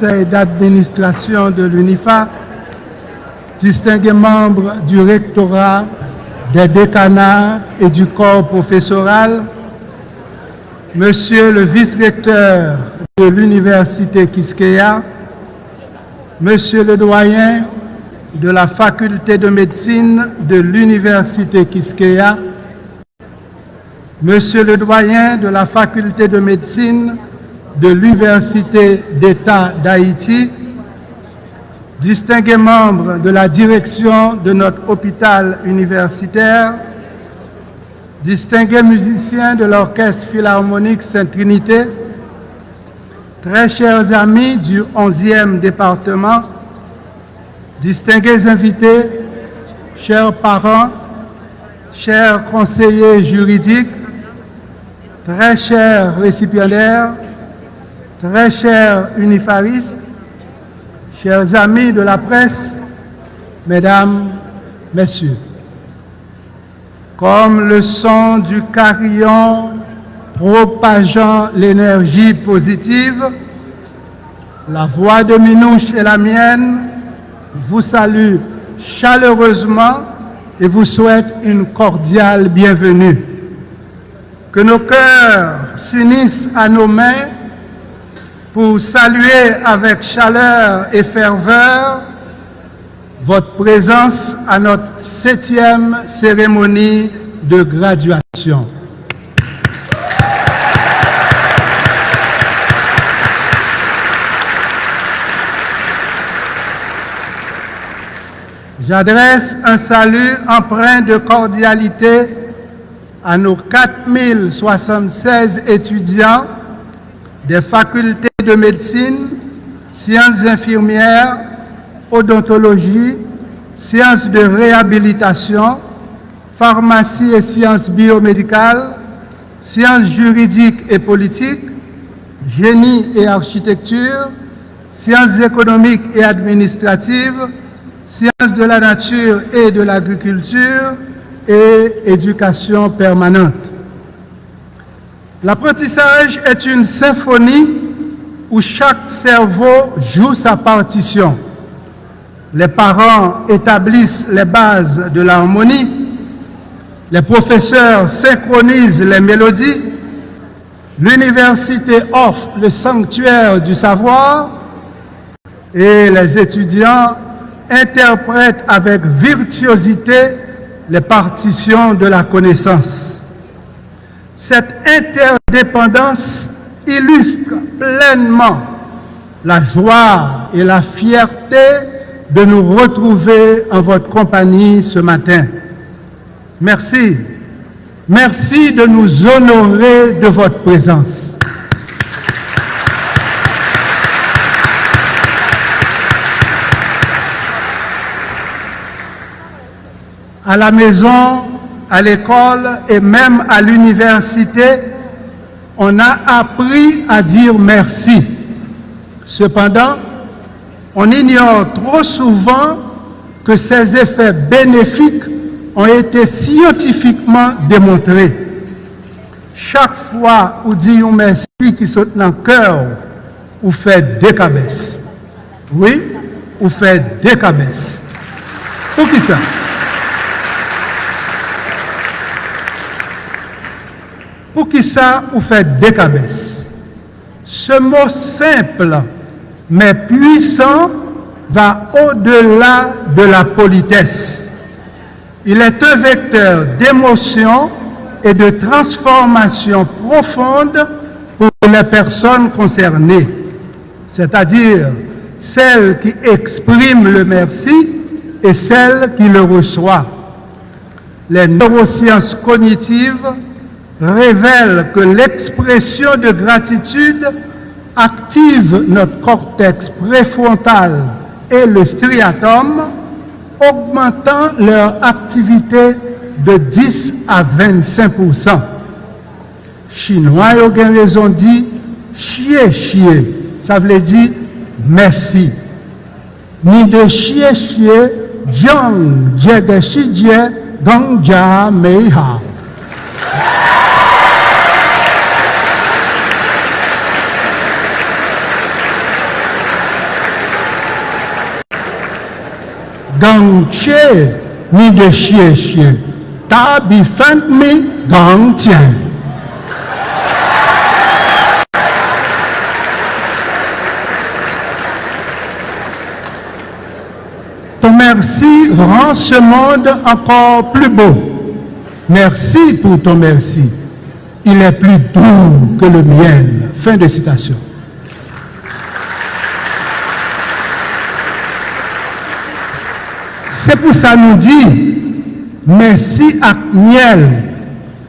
conseil d'administration de l'UNIFA, distingués membres du rectorat, des décanats et du corps professoral, Monsieur le vice-recteur de l'Université Quisqueya, Monsieur le doyen de la faculté de médecine de l'Université Quisqueya, Monsieur le doyen de la faculté de médecine de l'Université d'État d'Haïti, distingués membres de la direction de notre hôpital universitaire, distingués musiciens de l'Orchestre Philharmonique Sainte-Trinité, très chers amis du 11e département, distingués invités, chers parents, chers conseillers juridiques, très chers récipiendaires, très chers unifaristes, chers amis de la presse, mesdames, messieurs. Comme le son du carillon propageant l'énergie positive, la voix de Minouche et la mienne vous salue chaleureusement et vous souhaite une cordiale bienvenue. Que nos cœurs s'unissent à nos mains pour saluer avec chaleur et ferveur votre présence à notre 7e cérémonie de graduation. J'adresse un salut empreint de cordialité à nos 4076 étudiants des facultés de médecine, sciences infirmières, odontologie, sciences de réhabilitation, pharmacie et sciences biomédicales, sciences juridiques et politiques, génie et architecture, sciences économiques et administratives, sciences de la nature et de l'agriculture et éducation permanente. L'apprentissage est une symphonie où chaque cerveau joue sa partition. Les parents établissent les bases de l'harmonie, les professeurs synchronisent les mélodies, l'université offre le sanctuaire du savoir et les étudiants interprètent avec virtuosité les partitions de la connaissance. Cette interdépendance illustre pleinement la joie et la fierté de nous retrouver en votre compagnie ce matin. Merci. Merci de nous honorer de votre présence. À la maison, à l'école et même à l'université, on a appris à dire merci. Cependant, on ignore trop souvent que ces effets bénéfiques ont été scientifiquement démontrés. Chaque fois où dit un merci qui saute dans le cœur, ou fait des cabesses. Oui, ou fait des cabesses. Pour qui ça? Pour qui ça, ou fait des cabesses? Ce mot simple mais puissant va au-delà de la politesse. Il est un vecteur d'émotion et de transformation profonde pour les personnes concernées, c'est-à-dire celles qui expriment le merci et celles qui le reçoivent. Les neurosciences cognitives révèlent que l'expression de gratitude active notre cortex préfrontal et le striatum, augmentant leur activité de 10 à 25%. Chinois ont raison dit chier chier, ça veut dire merci. Ni de chier chier, jiang jie de shi jie, gong jia mei hao. gang che ni de chie chie. Ta bifant mi gang tien. Ton merci rend ce monde encore plus beau. Merci pour ton merci. Il est plus doux que le miel. Fin de citation. C'est pour ça nous dit, merci à miel,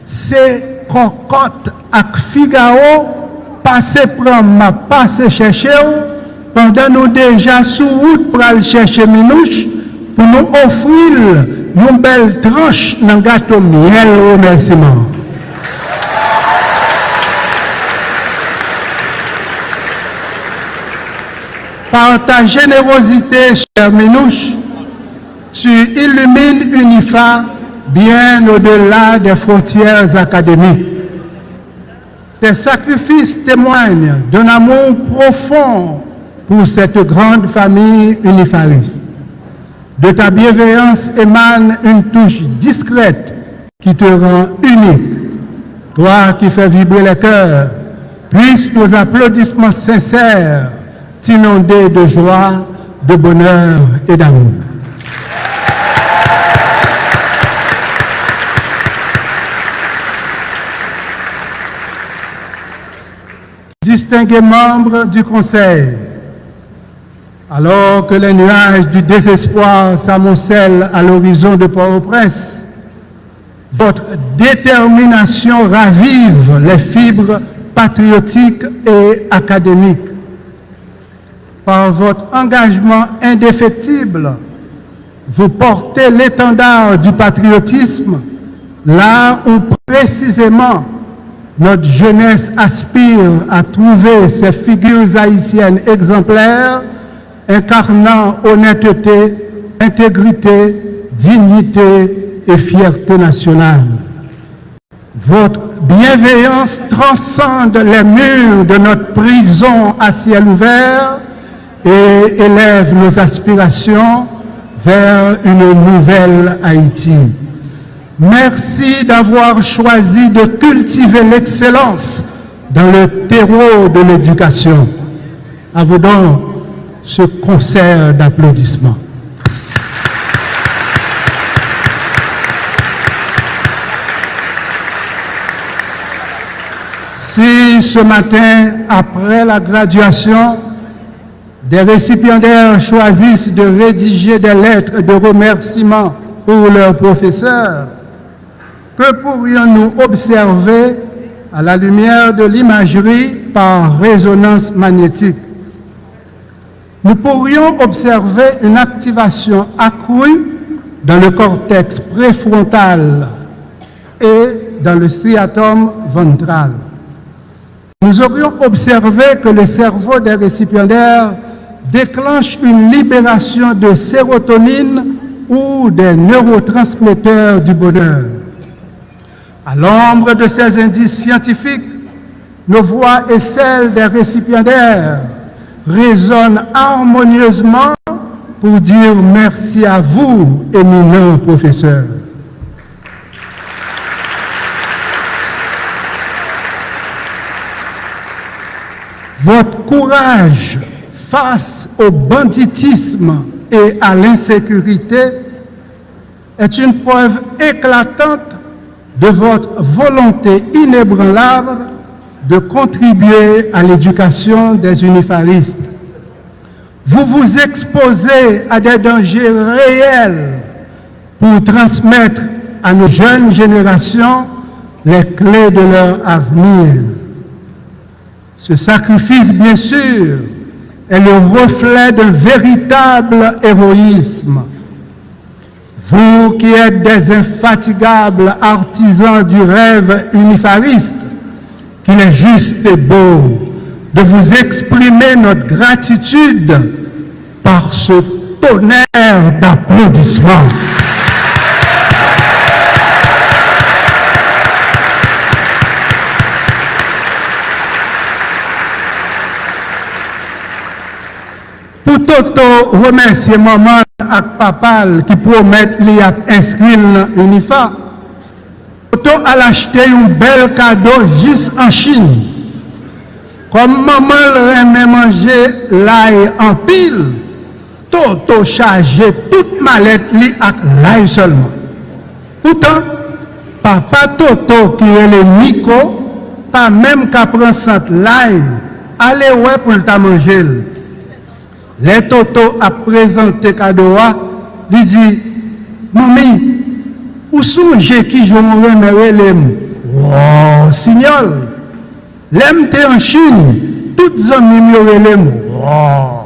c'est cocotte à Figaro, passer prendre ma passe chercher, pendant nous déjà sous route pour aller chercher minouche, pour nous offrir une belle tranche dans le gâteau miel remerciement. Par ta générosité, cher Minouche, tu illumines UNIFA bien au-delà des frontières académiques. Tes sacrifices témoignent d'un amour profond pour cette grande famille unifariste. De ta bienveillance émane une touche discrète qui te rend unique. Toi qui fais vibrer les cœurs, puissent nos applaudissements sincères t'inonder de joie, de bonheur et d'amour. Distingués membres du Conseil, alors que les nuages du désespoir s'amoncellent à l'horizon de Port-au-Prince, votre détermination ravive les fibres patriotiques et académiques. Par votre engagement indéfectible, vous portez l'étendard du patriotisme là où précisément notre jeunesse aspire à trouver ces figures haïtiennes exemplaires incarnant honnêteté, intégrité, dignité et fierté nationale. Votre bienveillance transcende les murs de notre prison à ciel ouvert et élève nos aspirations vers une nouvelle Haïti. Merci d'avoir choisi de cultiver l'excellence dans le terreau de l'éducation. À vous donc ce concert d'applaudissements. Si ce matin, après la graduation, des récipiendaires choisissent de rédiger des lettres de remerciement pour leurs professeurs, que pourrions-nous observer à la lumière de l'imagerie par résonance magnétique? Nous pourrions observer une activation accrue dans le cortex préfrontal et dans le striatum ventral. Nous aurions observé que le cerveau des récipiendaires déclenche une libération de sérotonine ou des neurotransmetteurs du bonheur. À l'ombre de ces indices scientifiques, nos voix et celles des récipiendaires résonnent harmonieusement pour dire merci à vous, éminents professeurs. Votre courage face au banditisme et à l'insécurité est une preuve éclatante de votre volonté inébranlable de contribuer à l'éducation des unifaristes. Vous vous exposez à des dangers réels pour transmettre à nos jeunes générations les clés de leur avenir. Ce sacrifice, bien sûr, est le reflet d'un véritable héroïsme. Vous qui êtes des infatigables artisans du rêve unifariste, qu'il est juste et beau de vous exprimer notre gratitude par ce tonnerre d'applaudissements. Pour Toto, remercier maman et papa qui promettent d'inscrire dans l'UNIFA. Toto a acheté un bel cadeau juste en Chine. Comme maman aime manger l'ail en pile, Toto chargeait toute mallette avec l'ail seulement. Pourtant, papa Toto qui est le Nico, pas même qu'à prendre l'ail, allez ouais pour le manger. Les Toto a présenté cadeau, il dit, Mamie, où songez qui je me remercie les mots? Wow, signal! L'aime en Chine, toutes les amis me les mots. Wow!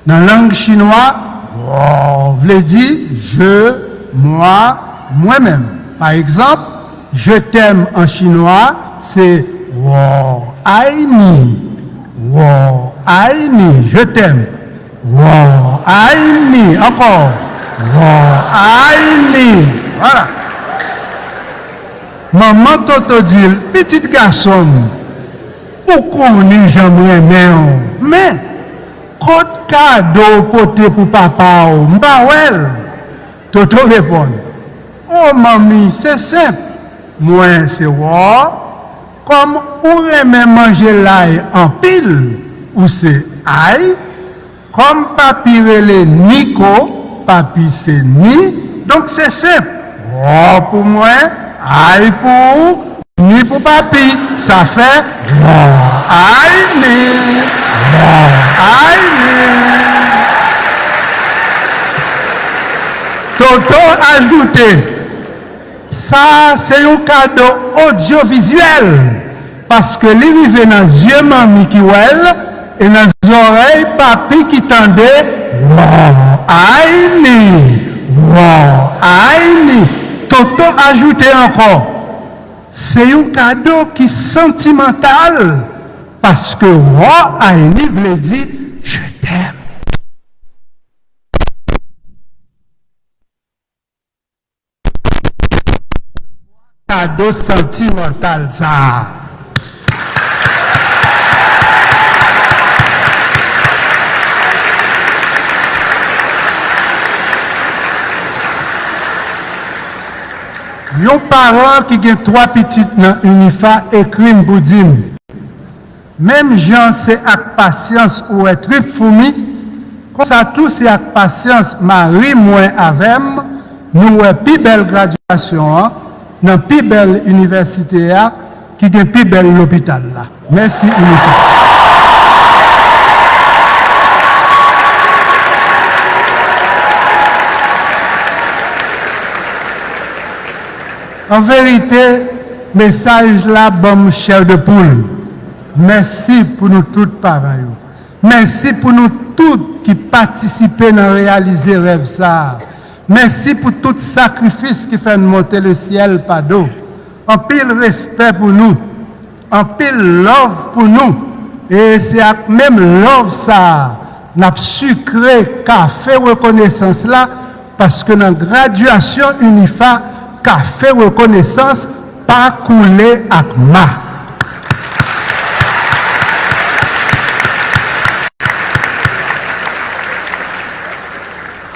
Dans la langue chinoise, wow, veut dire je, moi, moi-même. Par exemple, je t'aime en chinois, c'est wow, ai ni. Wow, ai ni, je t'aime. Wow, ai ni, encore. Wow, ai ni. Voilà. Maman Toto dit, petit garçon, pourquoi on n'est jamais mère? Mais, quand cadeau porté pour papa, m'bawel. Toto répond, oh mamie, c'est simple. Moi, c'est roi. Comme on aime manger l'ail en pile, ou c'est ail. Comme papi relè Nico, papi c'est ni. Donc c'est simple. Roi pour moi, ail pour ni pour papi. Ça fait roi, ail ni. Roi, ail ni. Toto ajouté. Ça, c'est un cadeau audiovisuel. Parce que l'arrivée dans les yeux mamie qui ouelle et dans les oreilles papi qui tendait. Wow, aïni. Wow, aïni. Toto ajouté encore. C'est un cadeau qui est sentimental. Parce que wow, aïni veut dire je t'aime. Cadeau sentimental, ça. Yon parent qui a 3 petites dans l'UNIFA écrit pour dire, même gens c'est avec patience ou être fourmi, comme ça tout c'est avec patience, Marie moins avec nous avons plus belle graduation, dans la plus belle université qui est plus belle l'hôpital là. Merci UNIFA. En vérité, message là, bon chair de poule. Merci pour nous toutes pareil. Merci pour nous toutes qui participent à réaliser le rêve ça. Merci pour tout sacrifice qui fait monter le ciel par d'eau. En pile respect pour nous. En pile love pour nous. Et c'est même love ça. N'a sucré café reconnaissance là. Parce que dans la graduation UNIFA, café reconnaissance pas coulé à ma.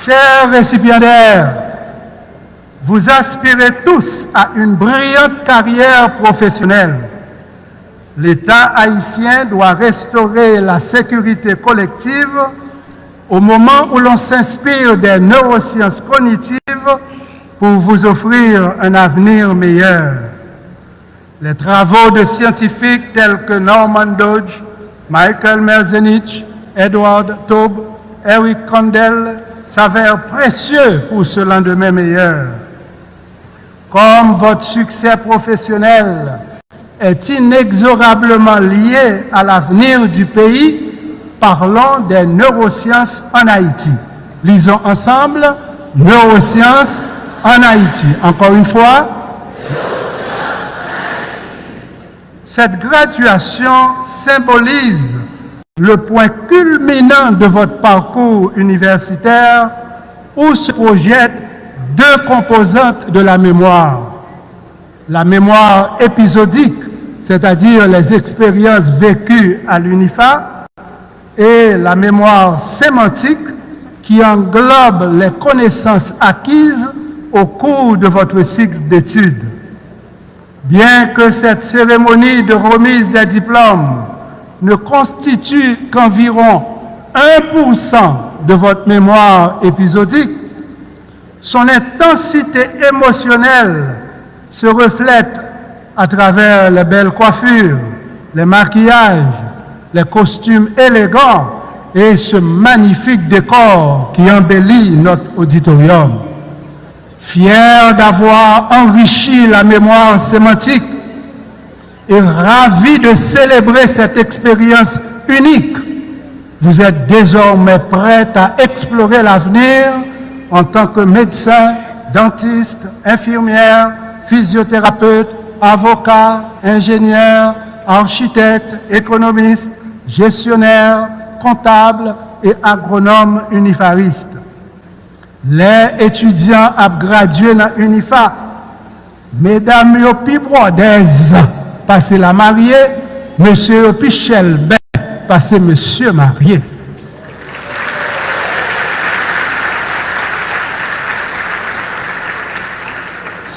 Chers récipiendaires, vous aspirez tous à une brillante carrière professionnelle. L'État haïtien doit restaurer la sécurité collective au moment où l'on s'inspire des neurosciences cognitives pour vous offrir un avenir meilleur. Les travaux de scientifiques tels que Norman Dodge, Michael Merzenich, Edward Taube, Eric Kandel s'avèrent précieux pour ce lendemain meilleur. Comme votre succès professionnel est inexorablement lié à l'avenir du pays, parlons des neurosciences en Haïti. Lisons ensemble neurosciences en Haïti. Encore une fois, cette graduation symbolise le point culminant de votre parcours universitaire où se projettent 2 composantes de la mémoire. La mémoire épisodique, c'est-à-dire les expériences vécues à l'UNIFA, et la mémoire sémantique qui englobe les connaissances acquises au cours de votre cycle d'études. Bien que cette cérémonie de remise des diplômes ne constitue qu'environ 1% de votre mémoire épisodique, son intensité émotionnelle se reflète à travers les belles coiffures, les maquillages, les costumes élégants et ce magnifique décor qui embellit notre auditorium. Fier d'avoir enrichi la mémoire sémantique et ravi de célébrer cette expérience unique, vous êtes désormais prête à explorer l'avenir en tant que médecin, dentiste, infirmière, physiothérapeute, avocat, ingénieur, architecte, économiste, gestionnaire, comptable et agronome unifariste. Les étudiants à graduer dans l'UNIFA, mesdames yopi Brodez, passez la mariée, monsieur yopi Chelbert, passez monsieur marié.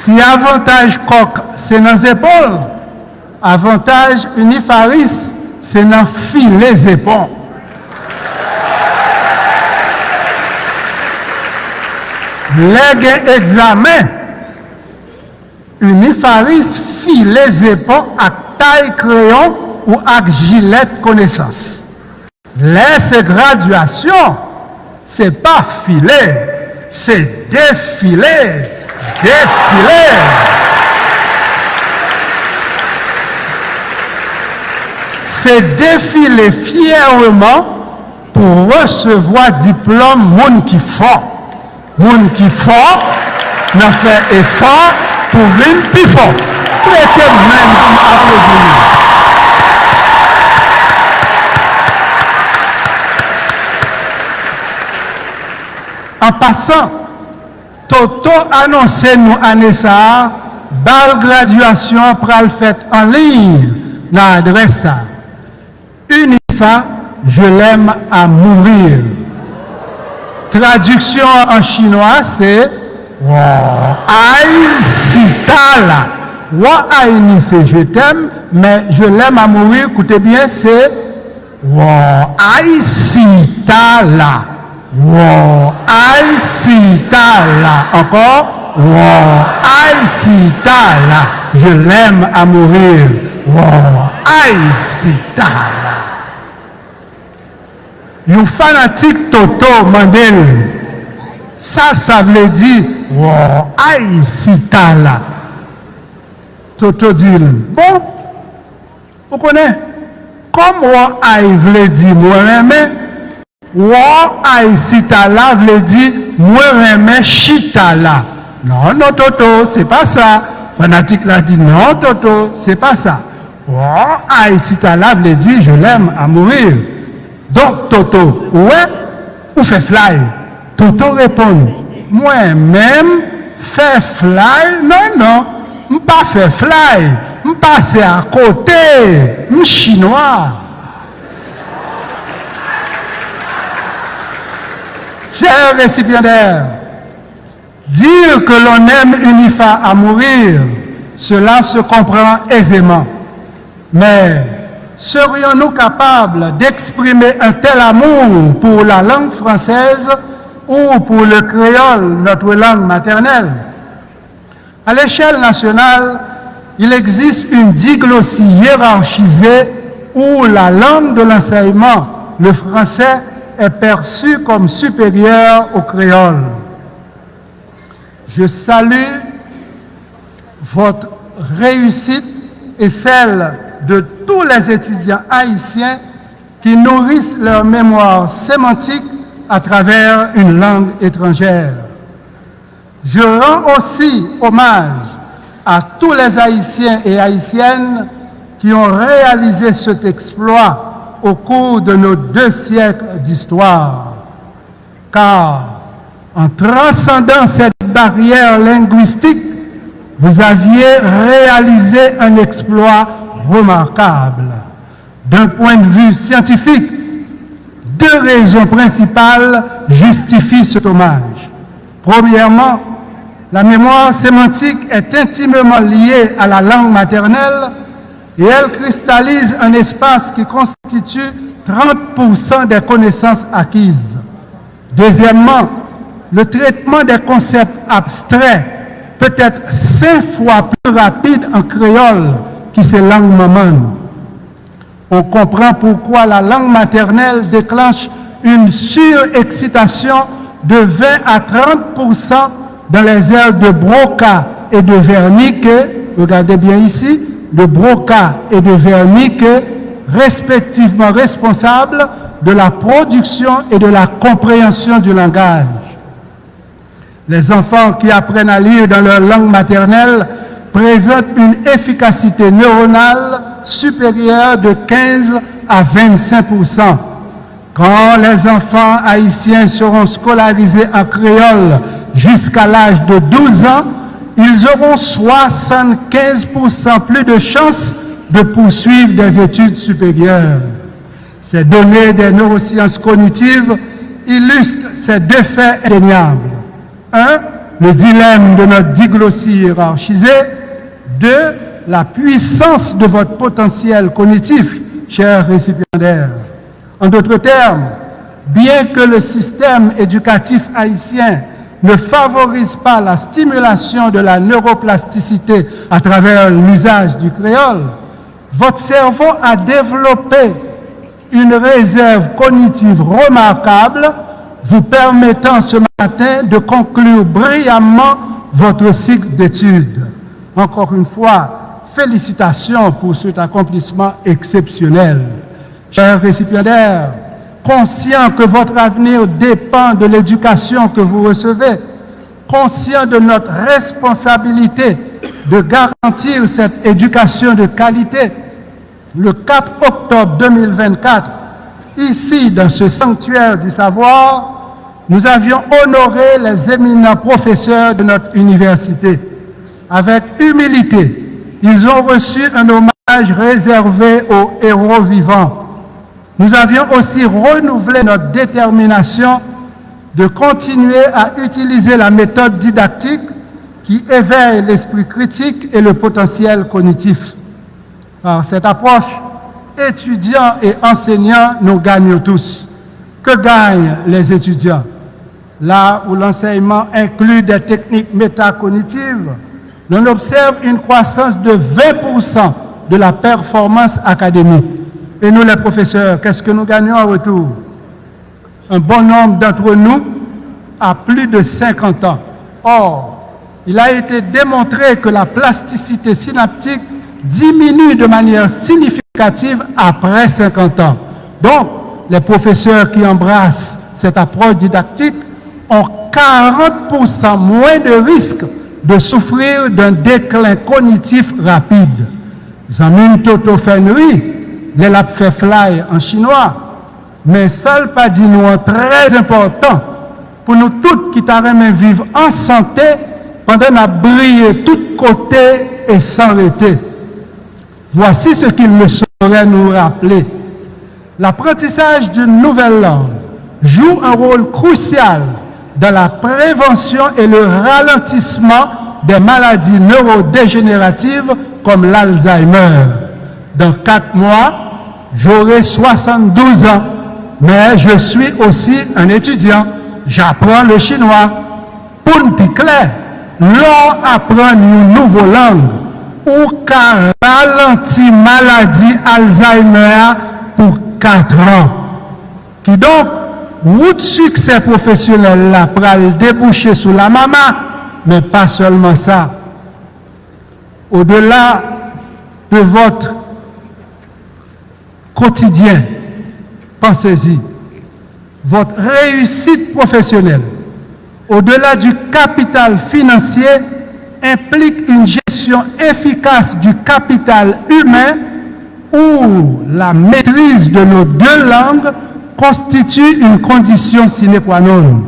Si avantage coq, c'est dans les épaules, avantage unifaris, c'est dans les épaules. Les examens, unifaris, les épaules à taille crayon ou à gilet connaissance. Les graduation, c'est pas filet, c'est défilé. Défilé. C'est défiler fièrement pour recevoir diplôme monde qui fort. Monde qui fort, n'a fait effort pour venir plus fort. Prêtez même pour m'applaudir. En passant, Toto annoncé nous année ça, bal graduation pral fait en ligne dans l'adresse UNIFA, je l'aime à mourir. Traduction en chinois c'est Ai Sitala. Wa Aini c'est je t'aime, mais je l'aime à mourir, écoutez bien, c'est Ai Sitala. Ai Sitala. Encore Ai Sitala. Je l'aime à mourir. Ai Sitala. Un fanatique Toto Mandel. Ça veut dire Ai Sitala. Toto dit bon, vous connaissez, comme Ai veut dire moi remets. Wa Aïsitala veut dire moi remets chitala. Non, non, Toto, c'est pas ça. Fanatique l'a dit non, Toto, c'est pas ça. Wa Aïsitala veut dire je l'aime à mourir. Donc, Toto, ouais, ou fait fly? Toto répond, moi-même, fait fly? Non, non, m'pas fait fly, m'passe à côté, m'chinois. Chers récipiendaires, dire que l'on aime UNIFA à mourir, cela se comprend aisément. Mais serions-nous capables d'exprimer un tel amour pour la langue française ou pour le créole, notre langue maternelle? À l'échelle nationale, il existe une diglossie hiérarchisée où la langue de l'enseignement, le français, est perçu comme supérieur au créole. Je salue votre réussite et celle de tous les étudiants haïtiens qui nourrissent leur mémoire sémantique à travers une langue étrangère. Je rends aussi hommage à tous les Haïtiens et Haïtiennes qui ont réalisé cet exploit au cours de nos 2 siècles d'histoire. Car en transcendant cette barrière linguistique, vous aviez réalisé un exploit remarquable. D'un point de vue scientifique, Deux raisons principales justifient cet hommage. Premièrement, la mémoire sémantique est intimement liée à la langue maternelle et elle cristallise un espace qui constitue 30% des connaissances acquises. Deuxièmement, le traitement des concepts abstraits peut être 5 fois plus rapide en créole que ses langues maman. On comprend pourquoi la langue maternelle déclenche une surexcitation de 20 à 30% dans les aires de Broca et de Wernicke, regardez bien ici, de Broca et de Wernicke, respectivement responsables de la production et de la compréhension du langage. Les enfants qui apprennent à lire dans leur langue maternelle présentent une efficacité neuronale supérieure de 15 à 25%. Quand les enfants haïtiens seront scolarisés en créole jusqu'à l'âge de 12 ans, ils auront 75% plus de chances de poursuivre des études supérieures. Ces données des neurosciences cognitives illustrent ces deux faits indéniables. 1. Le dilemme de notre diglossie hiérarchisée. 2. La puissance de votre potentiel cognitif, chers récipiendaires. En d'autres termes, bien que le système éducatif haïtien ne favorise pas la stimulation de la neuroplasticité à travers l'usage du créole, votre cerveau a développé une réserve cognitive remarquable vous permettant ce matin de conclure brillamment votre cycle d'études. Encore une fois, félicitations pour cet accomplissement exceptionnel. Chers récipiendaires, conscient que votre avenir dépend de l'éducation que vous recevez, conscient de notre responsabilité de garantir cette éducation de qualité, le 4 octobre 2024, ici dans ce sanctuaire du savoir, nous avions honoré les éminents professeurs de notre université. Avec humilité, ils ont reçu un hommage réservé aux héros vivants. Nous avions aussi renouvelé notre détermination de continuer à utiliser la méthode didactique qui éveille l'esprit critique et le potentiel cognitif. Par cette approche, étudiants et enseignants, nous gagnons tous. Que gagnent les étudiants? Là où l'enseignement inclut des techniques métacognitives, l'on observe une croissance de 20% de la performance académique. Et nous, les professeurs, qu'est-ce que nous gagnons en retour? Un bon nombre d'entre nous a plus de 50 ans. Or, il a été démontré que la plasticité synaptique diminue de manière significative après 50 ans. Donc, les professeurs qui embrassent cette approche didactique ont 40% moins de risques de souffrir d'un déclin cognitif rapide. Zamin Toto Fenri, les l'a fait fly en chinois, mais ça le pas dit nous très important pour nous tous qui t'arrêtent vivre en santé pendant qu'on a brillé de tous côtés et s'arrêter. Voici ce qu'il me saurait nous rappeler. L'apprentissage d'une nouvelle langue joue un rôle crucial dans la prévention et le ralentissement des maladies neurodégénératives comme l'Alzheimer. Dans 4 mois, j'aurai 72 ans, mais je suis aussi un étudiant. J'apprends le chinois. Pour nous clair, l'on apprend une nouvelle langue ou qu'à ralentir maladie Alzheimer pour 4 ans. Qui donc, votre succès professionnel là pour le déboucher sur la maman, mais pas seulement ça. Au-delà de votre quotidien, pensez-y, votre réussite professionnelle, au-delà du capital financier, implique une gestion efficace du capital humain où la maîtrise de nos 2 langues constitue une condition sine qua non.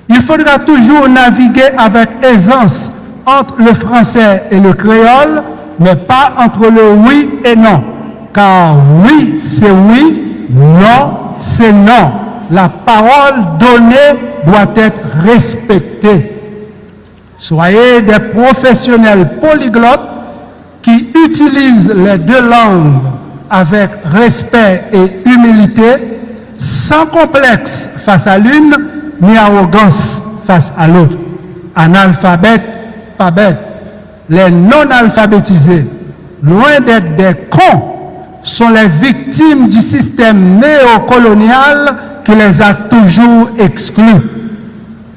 Il faudra toujours naviguer avec aisance entre le français et le créole, mais pas entre le oui et non. Car oui, c'est oui, non, c'est non. La parole donnée doit être respectée. Soyez des professionnels polyglottes qui utilisent les deux langues avec respect et humilité, sans complexe face à l'une, ni arrogance face à l'autre. Analphabètes, pas bêtes. Les non-alphabétisés, loin d'être des cons, sont les victimes du système néocolonial qui les a toujours exclus.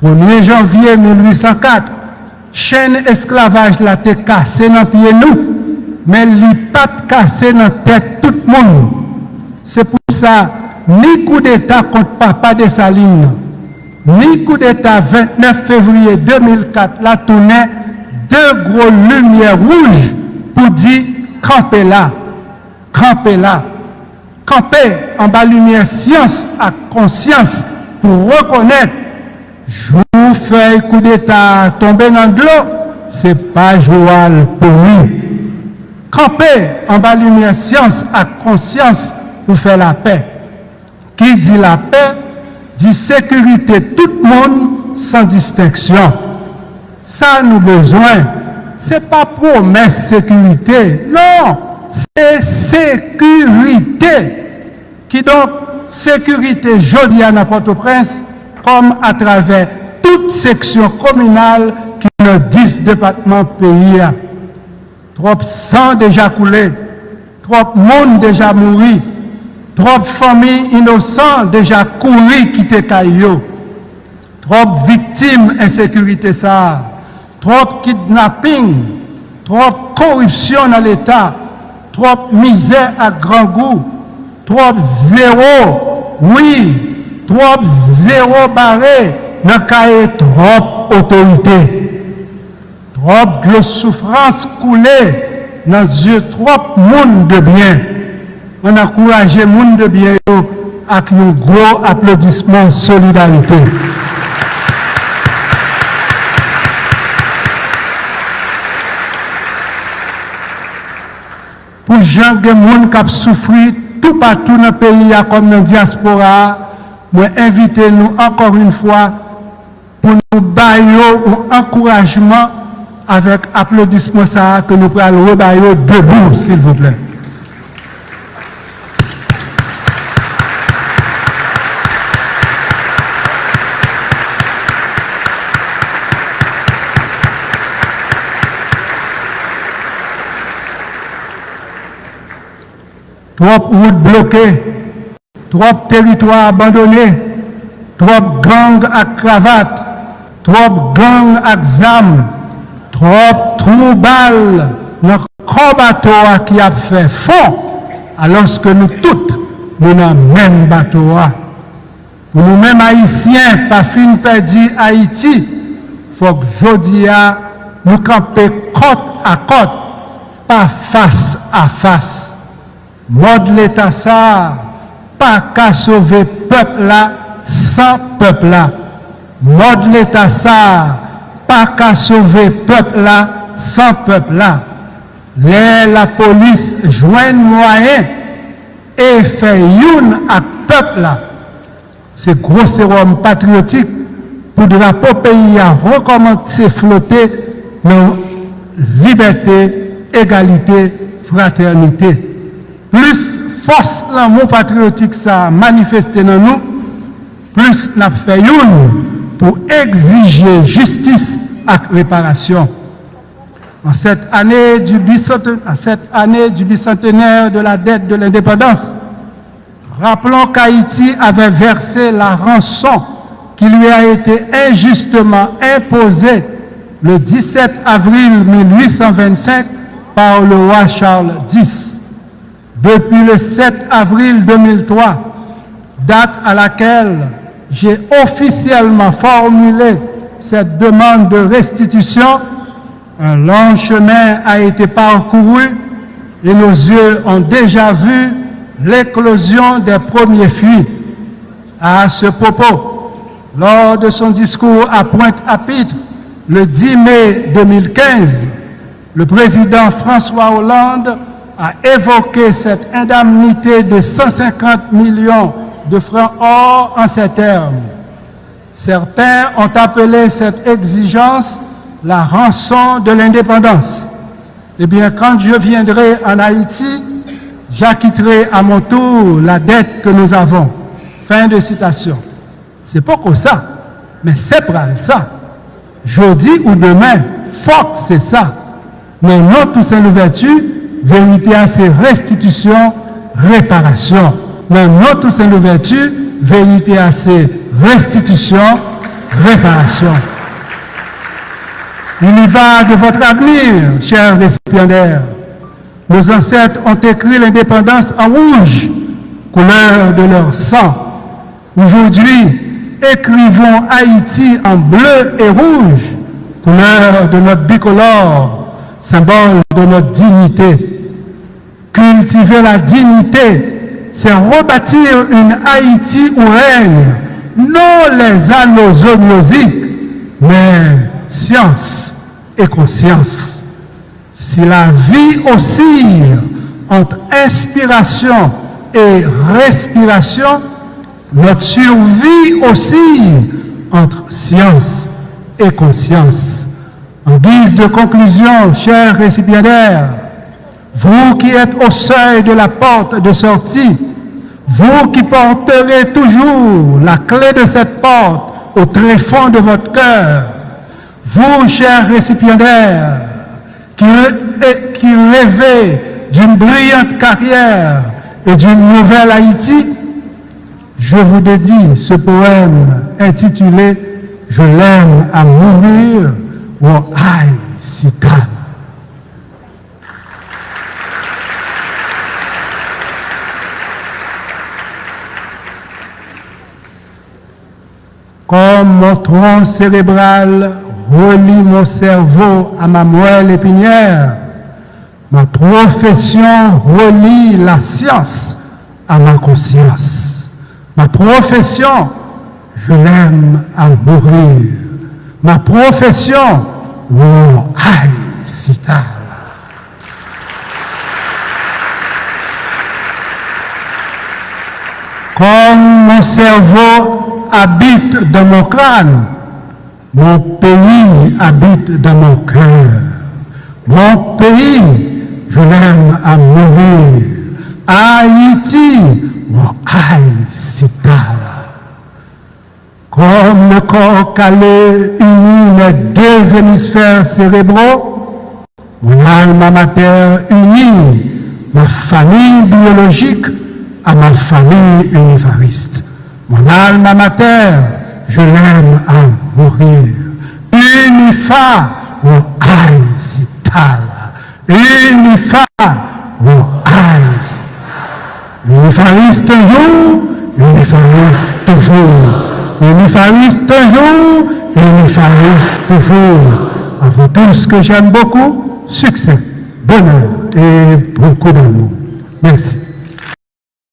1er janvier 1804, chaîne esclavage la te cassé dans pied nous, mais li pas cassé dans tête tout le monde. C'est pour ça, ni coup d'État contre Papa Dessalines, ni coup d'État 29 février 2004, la tournée, deux gros lumières rouges pour dire campez là, campez là, campez en bas lumière science à conscience pour reconnaître jour feuille coup d'État tomber dans de l'eau, c'est pas Joal pour lui. Camper en bas lumière science à conscience pour faire la paix. Qui dit la paix, dit sécurité tout le monde sans distinction. Ça nous besoin. C'est pas promesse sécurité. Non, c'est sécurité. Qui donc sécurité jeudi à Port-au-Prince comme à travers toute section communale qui a 10 départements pays. Trop sang déjà coulé, trop monde déjà mouru, trop familles innocentes déjà couru quitter Caillou, trop victimes insécurité ça, trop kidnapping, trop corruption dans l'État, trop misère à grand goût, trop zéro, oui, trop zéro barré, dans cahier trop autorité. Trop de souffrance coulée dans les yeux, trop monde de bien. On encourage le monde de bien avec un gros applaudissement solidarité. Pour les gens qui ont souffert tout partout dans le pays comme dans la diaspora, je invite nous encore une fois pour nous bailler un encouragement avec applaudissement ça que nous pourrons rebailler debout, s'il vous plaît. Trop routes bloquées, trop territoires abandonnés, trop gangs à cravate, trop gangs à examen, trop troubles dans le bateau qui a fait fond, alors que nous toutes, nous dans le même bateau. Pour nous-mêmes haïtiens, pas fin perdu Haïti, il faut que aujourd'hui nous camper côte à côte, pas face à face. Mode l'État ça, pas qu'à sauver peuple là, sans peuple là. Mode l'État ça, pas qu'à sauver peuple là, sans peuple là. La police joint moyen et fait une à peuple là. C'est gros sérum patriotique pour drapeau pays à recommencer flotter dans liberté, égalité, fraternité. Plus force l'amour patriotique ça manifesté dans nous, plus n'a fait une pour exiger justice et réparation. En cette année du bicentenaire de la dette de l'indépendance, rappelons qu'Haïti avait versé la rançon qui lui a été injustement imposée le 17 avril 1825 par le roi Charles X. Depuis le 7 avril 2003, date à laquelle j'ai officiellement formulé cette demande de restitution, un long chemin a été parcouru et nos yeux ont déjà vu l'éclosion des premiers fuites. À ce propos, lors de son discours à Pointe-à-Pitre, le 10 mai 2015, le président François Hollande a évoqué cette indemnité de 150 millions de francs or en ces termes. Certains ont appelé cette exigence la rançon de l'indépendance. Eh bien, quand je viendrai en Haïti, j'acquitterai à mon tour la dette que nous avons. Fin de citation. C'est pas comme ça, mais c'est pour ça. Jeudi ou demain, fuck, c'est ça. Mais non, tout c'est l'ouverture, vérité à ses restitutions, réparation. Mais non, tout c'est l'ouverture, vérité à ses restitutions, réparation. Il y va de votre avenir, chers récipiendaires. Nos ancêtres ont écrit l'indépendance en rouge, couleur de leur sang. Aujourd'hui, écrivons Haïti en bleu et rouge, couleur de notre bicolore, symbole de notre dignité. Cultiver la dignité, c'est rebâtir une Haïti où règne non les anneaux zoonosiques, mais science et conscience. Si la vie oscille entre inspiration et respiration, notre survie oscille entre science et conscience. En guise de conclusion, chers récipiendaires, vous qui êtes au seuil de la porte de sortie, vous qui porterez toujours la clé de cette porte au tréfonds de votre cœur, vous, chers récipiendaires, qui rêvez d'une brillante carrière et d'une nouvelle Haïti, je vous dédie ce poème intitulé « Je l'aime à mourir » ou « Aïe, si calme ». Comme mon tronc cérébral relie mon cerveau à ma moelle épinière, ma profession relie la science à ma conscience. Ma profession, je l'aime à mourir. Ma profession, oh, aïe, si tard. Comme mon cerveau habite dans mon crâne, mon pays habite dans mon cœur. Mon pays, je l'aime à mourir. Haïti, mon aïe, si tard. Comme le corps calé unit les deux hémisphères cérébraux, mon alma mater unit ma famille biologique à ma famille univariste. Mon alma mater, je l'aime à mourir. Unifa, mon aïe, si tard. Unifa, mon aïe, si tard. Univariste toujours, univariste toujours. Unifariste toujours, unifariste toujours. À vous tous que j'aime beaucoup, succès, bonheur et beaucoup d'amour. Merci.